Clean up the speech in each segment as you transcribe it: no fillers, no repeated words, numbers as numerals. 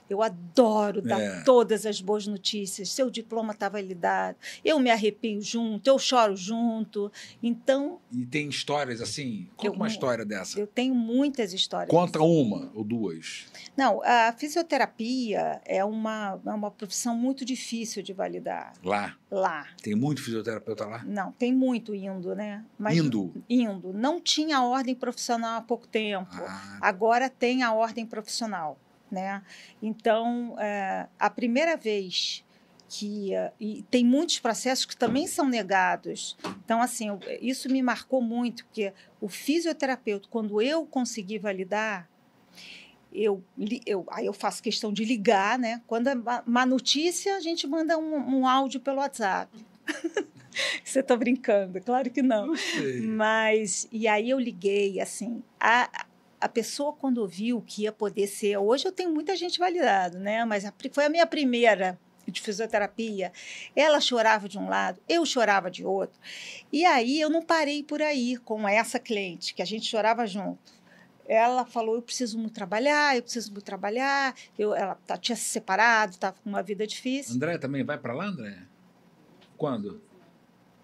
Eu adoro dar todas as boas notícias. Seu diploma está validado, eu me arrepio junto, eu choro junto. Então... E tem histórias assim? Conta uma história dessa. Eu tenho muitas histórias. Conta uma ou duas. Não, a fisioterapia é uma profissão muito difícil de validar. Lá? Tem muito fisioterapeuta lá? Não, tem muito indo, né? Mas indo? Não tinha ordem profissional há pouco tempo. Agora tem a ordem profissional, né? Então, a primeira vez que... E tem muitos processos que também são negados. Então, assim, isso me marcou muito, porque o fisioterapeuta, quando eu consegui validar, aí eu faço questão de ligar, né? Quando é má notícia, a gente manda um áudio pelo WhatsApp. Você está brincando? Claro que não. Mas, e aí eu liguei, assim, a pessoa quando viu que ia poder ser... Hoje eu tenho muita gente validada, né? Mas foi a minha primeira de fisioterapia. Ela chorava de um lado, eu chorava de outro. E aí eu não parei por aí com essa cliente, que a gente chorava junto. Ela falou, eu preciso muito trabalhar. Ela tinha se separado, estava com uma vida difícil. Andréia também vai para lá, Andréia? Quando?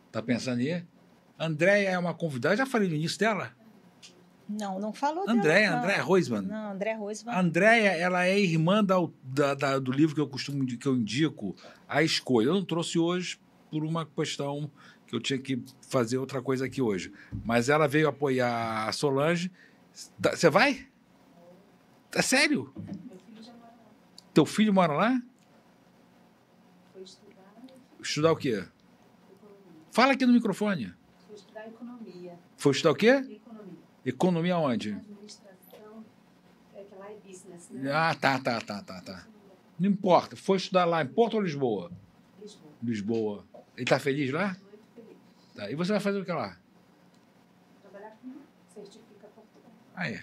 Está pensando em ir? Andréia é uma convidada, já falei no início dela? Não falou Andréia, dela. Andréia Roisman. Não, Andréia Roisman. A Andréia, ela é irmã do livro que eu indico, A Escolha. Eu não trouxe hoje por uma questão que eu tinha que fazer outra coisa aqui hoje. Mas ela veio apoiar a Solange. Você vai? É sério? Meu filho já mora lá. Teu filho mora lá? Foi estudar. Estudar o quê? Economia. Fala aqui no microfone. Foi estudar economia. Foi estudar o quê? Economia. Economia onde? Administração, que lá é business, né? Tá. Não importa. Foi estudar lá em Porto ou Lisboa? Lisboa. Ele está feliz lá? Muito feliz. Tá. E você vai fazer o que lá? Trabalhar com Certifica Portugal. É.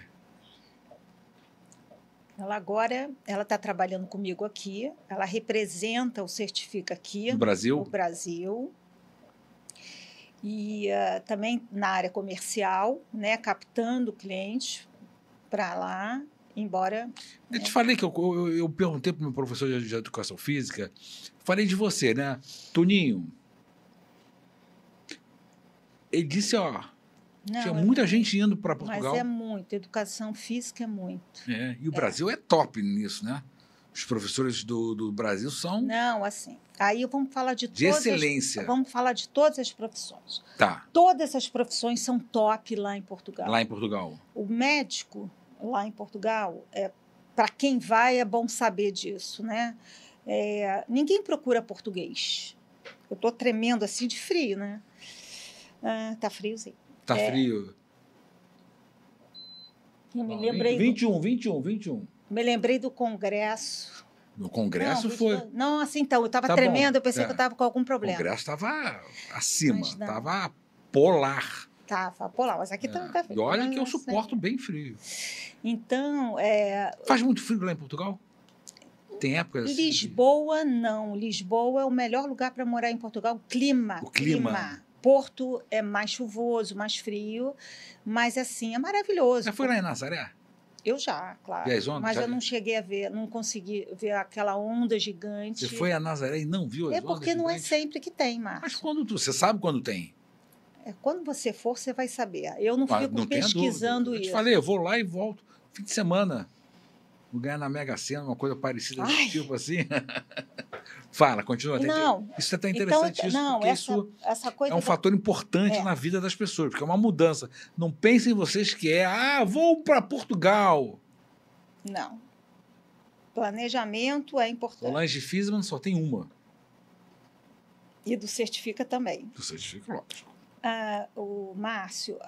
Ela agora, ela está trabalhando comigo aqui, ela representa o Certifica aqui. No Brasil? No Brasil. E também na área comercial, né, captando clientes para lá, embora... Eu te falei que eu perguntei para o meu professor de educação física, falei de você, né? Toninho, ele disse, tinha muita gente indo para Portugal. Mas é muito, educação física é muito. E o Brasil é top nisso, né? Os professores do Brasil são... Não, assim, aí vamos falar de excelência. Vamos falar de todas as profissões. Tá. Todas as profissões são top lá em Portugal. Lá em Portugal. O médico, lá em Portugal, para quem vai, é bom saber disso, né? Ninguém procura português. Eu estou tremendo assim de frio, né? Tá friozinho. Tá frio. Eu me lembrei... 21. Me lembrei do congresso. No congresso foi... Não, assim, então, eu estava tremendo, bom. Eu pensei que eu estava com algum problema. O congresso estava acima, estava polar. Estava polar, mas aqui também está frio. E olha que eu suporto bem frio. Então, Faz muito frio lá em Portugal? Tem épocas... Lisboa, não. Lisboa é o melhor lugar para morar em Portugal. O clima. Porto é mais chuvoso, mais frio, mas assim, é maravilhoso. Já foi lá em Nazaré? Eu já, claro. Mas eu não cheguei a ver, não consegui ver aquela onda gigante. Você foi a Nazaré e não viu as ondas porque não gigantes? é sempre que tem, Márcio. Mas quando você sabe quando tem? Quando você for, você vai saber. Eu não fico pesquisando isso. Eu te falei, eu vou lá e volto fim de semana. Vou ganhar na Mega Sena, uma coisa parecida desse tipo assim. Fala, continua. Isso é até interessante, porque isso essa coisa é um fator importante na vida das pessoas, porque é uma mudança. Não pensem vocês que vou para Portugal. Não. Planejamento é importante. Solange Fiesman só tem uma. E do Certifica também. Do Certifica, lógico. O Márcio,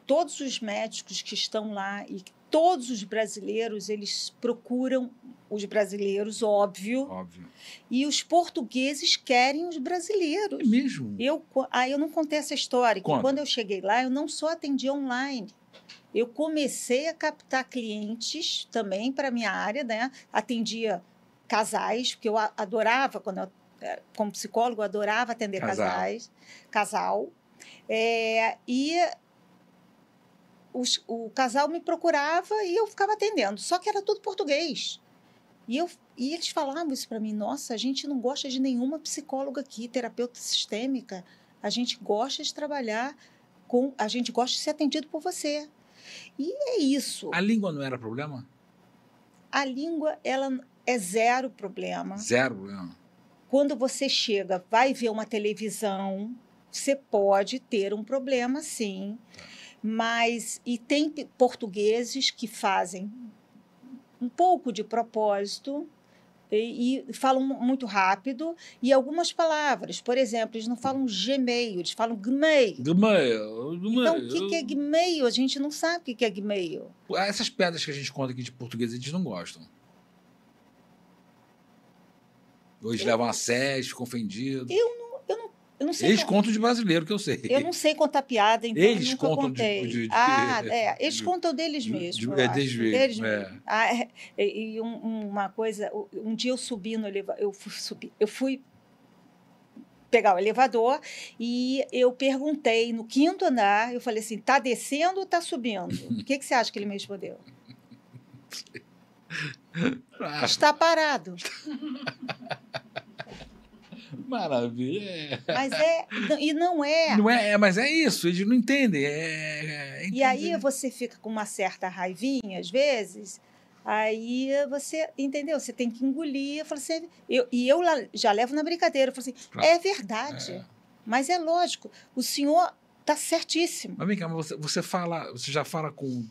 todos os médicos que estão lá e todos os brasileiros, eles procuram os brasileiros, óbvio. E os portugueses querem os brasileiros. É mesmo? Eu não contei essa história, que quando eu cheguei lá, eu não só atendia online. Eu comecei a captar clientes também para a minha área, né? Atendia casais, porque eu adorava, como psicólogo, eu adorava atender casal. O casal me procurava e eu ficava atendendo. Só que era tudo português. E eles falavam isso para mim, nossa, a gente não gosta de nenhuma psicóloga aqui, terapeuta sistêmica, a gente gosta de trabalhar a gente gosta de ser atendido por você. E é isso. A língua não era problema? A língua, ela é zero problema. Zero problema. Quando você chega, vai ver uma televisão, você pode ter um problema, sim. Mas, e tem portugueses que fazem um pouco de propósito e falam muito rápido, e algumas palavras, por exemplo, eles não falam Gmail, eles falam Gmail. Então, o que é Gmail? A gente não sabe o que é Gmail. Essas pedras que a gente conta aqui de português, eles não gostam. Eles levam a sério, ficam ofendidos. Eu não sei. Eles contam de brasileiro, que eu sei. Eu não sei contar piada, então eles nunca contam contei. Eles contam deles mesmos. Deles mesmo. E uma coisa, um dia eu subi no elevador, eu fui pegar o elevador e eu perguntei no 5º andar, eu falei assim, tá descendo ou tá subindo? O que você acha que ele me respondeu? Está parado. Maravilha. Mas e não é. Não é, mas é isso, eles não entendem. E aí você fica com uma certa raivinha, às vezes, aí você, entendeu? Você tem que engolir. Eu falo assim, eu já levo na brincadeira. Eu falo assim, é verdade, mas é lógico, o senhor está certíssimo. Mas vem cá, você já fala com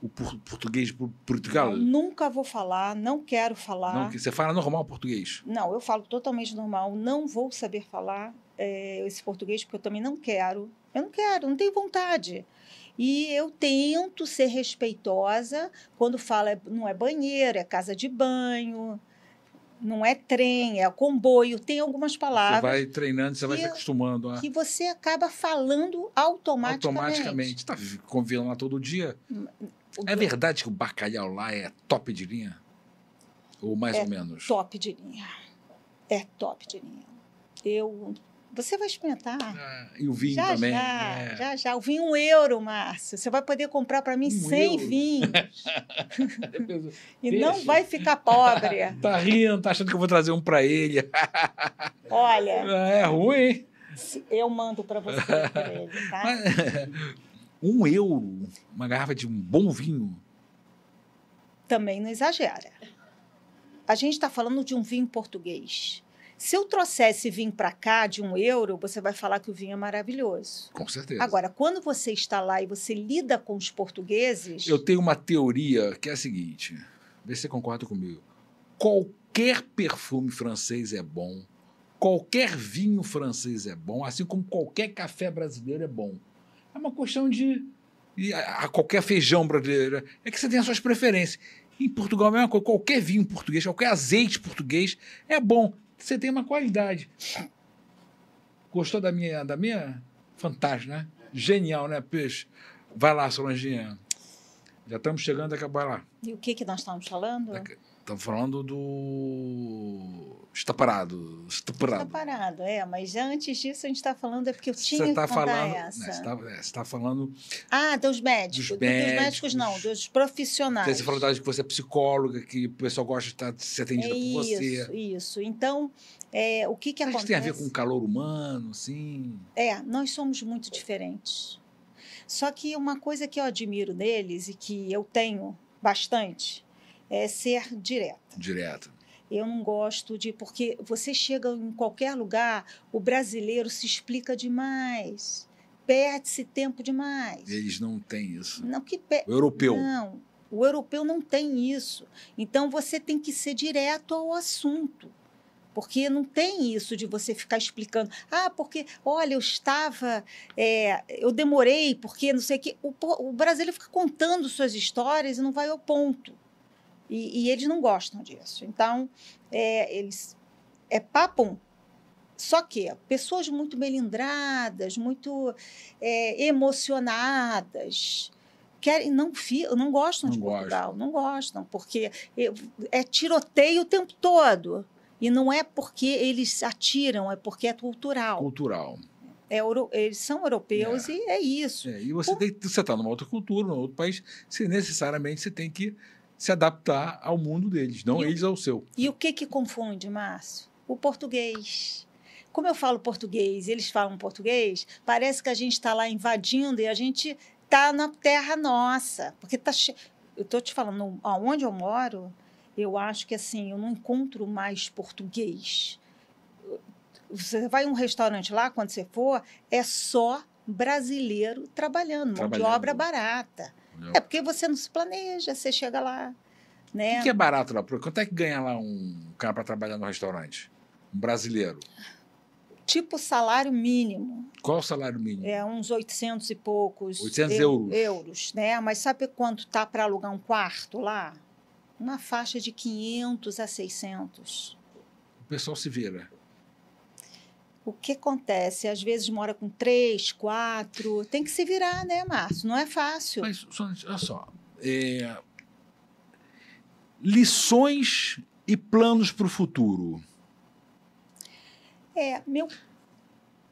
o português de Portugal? Não, nunca vou falar, não quero falar. Não, você fala normal português? Não, eu falo totalmente normal. Não vou saber falar esse português, porque eu também não quero. Eu não quero, não tenho vontade. E eu tento ser respeitosa quando fala, não é banheiro, é casa de banho, não é trem, é comboio. Tem algumas palavras. Você vai treinando, você vai se acostumando. Que você acaba falando automaticamente. Você está convivendo lá todo dia? É verdade que o bacalhau lá é top de linha? Ou mais ou menos? Top de linha. É top de linha. Você vai experimentar. E o vinho também? Já. O vinho €1, Márcio. Você vai poder comprar para mim 100 vinhos. E não vai ficar pobre. Tá rindo, tá achando que eu vou trazer um para ele. Olha. É ruim, hein? Eu mando para você, para ele, tá? €1, uma garrafa de um bom vinho. Também não exagera. A gente está falando de um vinho português. Se eu trouxer esse vinho para cá de €1, você vai falar que o vinho é maravilhoso. Com certeza. Agora, quando você está lá e você lida com os portugueses... Eu tenho uma teoria que é a seguinte, vê se você concorda comigo. Qualquer perfume francês é bom, qualquer vinho francês é bom, assim como qualquer café brasileiro é bom. É uma questão de... qualquer feijão brasileiro. É que você tem as suas preferências. Em Portugal, a mesma coisa. Qualquer vinho português, qualquer azeite português é bom. Você tem uma qualidade. Gostou da minha? Fantástico, né? Genial, né, peixe? Vai lá, Solanginha. Já estamos chegando a acabar lá. E o que nós estamos falando? Estamos falando do... Está parado. Mas antes disso a gente está falando, porque eu tinha que contar essa. Você está falando... dos médicos. Dos médicos não, dos profissionais. Você falou que você é psicóloga, que o pessoal gosta de ser atendida por você. Isso. Então, o que acontece... Acho que tem a ver com o calor humano, sim. Nós somos muito diferentes. Só que uma coisa que eu admiro neles e que eu tenho bastante é ser direta. Direta. Eu não gosto de... Porque você chega em qualquer lugar, o brasileiro se explica demais, perde-se tempo demais. Eles não têm isso. Não, o europeu. Não, o europeu não tem isso. Então, você tem que ser direto ao assunto. Porque não tem isso de você ficar explicando. Porque, olha, eu estava... eu demorei, porque não sei o quê. O brasileiro fica contando suas histórias e não vai ao ponto. E eles não gostam disso. Então, eles... papum. Só que pessoas muito melindradas, muito emocionadas, não gostam de Portugal. Não gostam, porque é tiroteio o tempo todo. E não é porque eles atiram, é porque é cultural. Cultural. Eles são europeus e é isso. E você está numa outra cultura, num outro país, necessariamente você tem que se adaptar ao mundo deles, não eles ao seu. E o que confunde, Márcio? O português. Como eu falo português, eles falam português, parece que a gente está lá invadindo e a gente está na terra nossa. Porque eu estou te falando, onde eu moro, eu acho que assim, eu não encontro mais português. Você vai em um restaurante lá, quando você for, é só brasileiro trabalhando, mão de obra barata. É porque você não se planeja, você chega lá. Né? O que é barato lá? Quanto é que ganha lá um cara para trabalhar no restaurante? Um brasileiro? Tipo salário mínimo. Qual o salário mínimo? É uns 800 e poucos 800 euros, né? Mas sabe quanto tá para alugar um quarto lá? Uma faixa de 500 a 600. O pessoal se vira. O que acontece? Às vezes mora com 3, 4. Tem que se virar, né, Márcio? Não é fácil. Mas, olha só. Lições e planos para o futuro.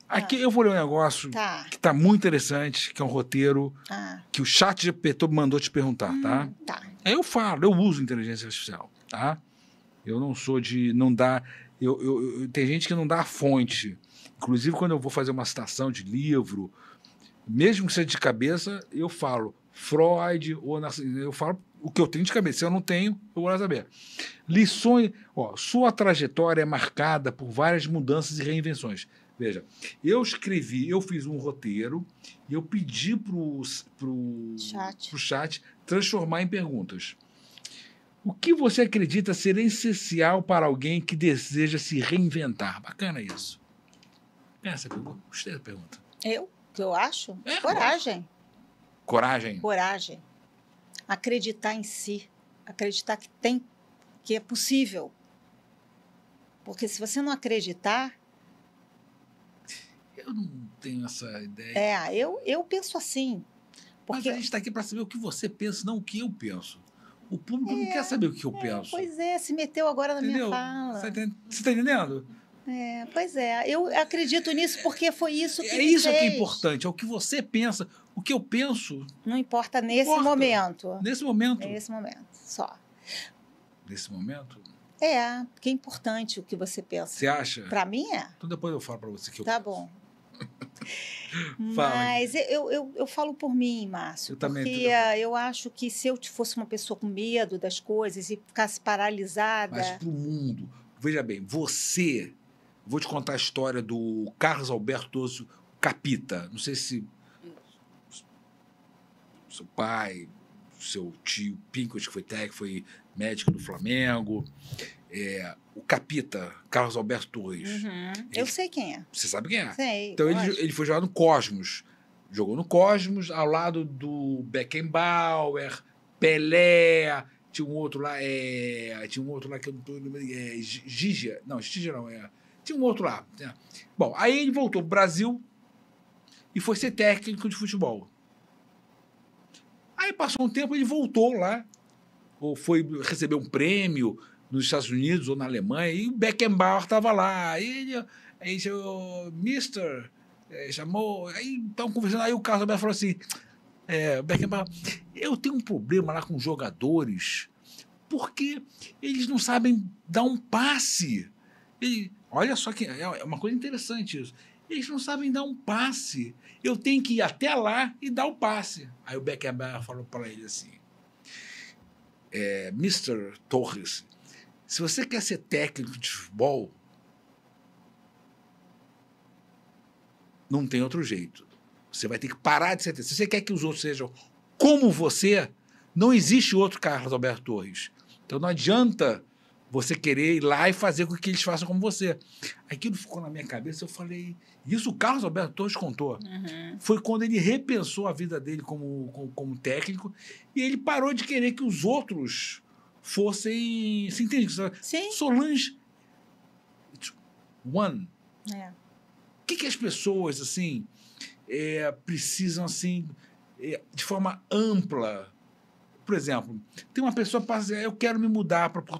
Aqui eu vou ler um negócio que está muito interessante, que é um roteiro que o chat GPT mandou te perguntar, tá? Aí eu falo, eu uso inteligência artificial, tá? Eu não sou de não dar... tem gente que não dá a fonte. Inclusive, quando eu vou fazer uma citação de livro, mesmo que seja de cabeça, eu falo Freud, ou eu falo o que eu tenho de cabeça. Se eu não tenho, eu vou lá saber. Lições... sua trajetória é marcada por várias mudanças e reinvenções. Veja, eu fiz um roteiro e eu pedi pro chat transformar em perguntas. O que você acredita ser essencial para alguém que deseja se reinventar? Bacana isso. Essa pergunta. Gostei da pergunta. Eu acho? Coragem. Coragem? Coragem. Acreditar em si. Acreditar que é possível. Porque se você não acreditar... Eu não tenho essa ideia. Eu penso assim. Porque... Mas a gente está aqui para saber o que você pensa, não o que eu penso. O público não quer saber o que eu penso. Pois é, se meteu agora na minha fala. Você está entendendo? Pois é. Eu acredito nisso porque foi isso que me isso fez. Que é importante, é o que você pensa. O que eu penso... Não importa nesse momento. Nesse momento. Nesse momento, só. Nesse momento? Porque é importante o que você pensa. Você acha? Para mim é. Então depois eu falo para você que eu Tá penso. Bom. Mas eu falo por mim, Márcio. Eu também. Porque eu acho que se eu fosse uma pessoa com medo das coisas e ficasse paralisada... Mas para o mundo... Veja bem, você... Vou te contar a história do Carlos Alberto Osso Capita. Não sei se... Seu pai, seu tio Pincos, que foi técnico, foi médico do Flamengo... o Capita, Carlos Alberto Torres. Eu sei quem é. Você sabe quem é? Sei. Então ele foi jogar no Cosmos. Jogou no Cosmos, ao lado do Beckenbauer, Pelé, tinha um outro lá que eu não estou lembrando, Gigia. Não, Gigia não, tinha um outro lá. Bom, aí ele voltou para o Brasil e foi ser técnico de futebol. Aí passou um tempo, ele voltou lá, ou foi receber um prêmio nos Estados Unidos ou na Alemanha, e o Beckenbauer estava lá. Aí o Mister chamou, aí estavam conversando, aí o Carlos Alberto falou assim, Beckenbauer, eu tenho um problema lá com os jogadores, porque eles não sabem dar um passe. Olha só que é uma coisa interessante isso. Eles não sabem dar um passe. Eu tenho que ir até lá e dar o passe. Aí o Beckenbauer falou para ele assim, Mr. Torres, se você quer ser técnico de futebol, não tem outro jeito. Você vai ter que parar de ser técnico. Se você quer que os outros sejam como você, não existe outro Carlos Alberto Torres. Então não adianta você querer ir lá e fazer com que eles façam como você. Aquilo ficou na minha cabeça, eu falei... Isso o Carlos Alberto Torres contou. Foi quando ele repensou a vida dele como técnico e ele parou de querer que os outros fossem... Você entende? Sim. Solange... One. O que as pessoas, assim, precisam, assim, de forma ampla? Por exemplo, tem uma pessoa que passa, eu quero me mudar para Portugal.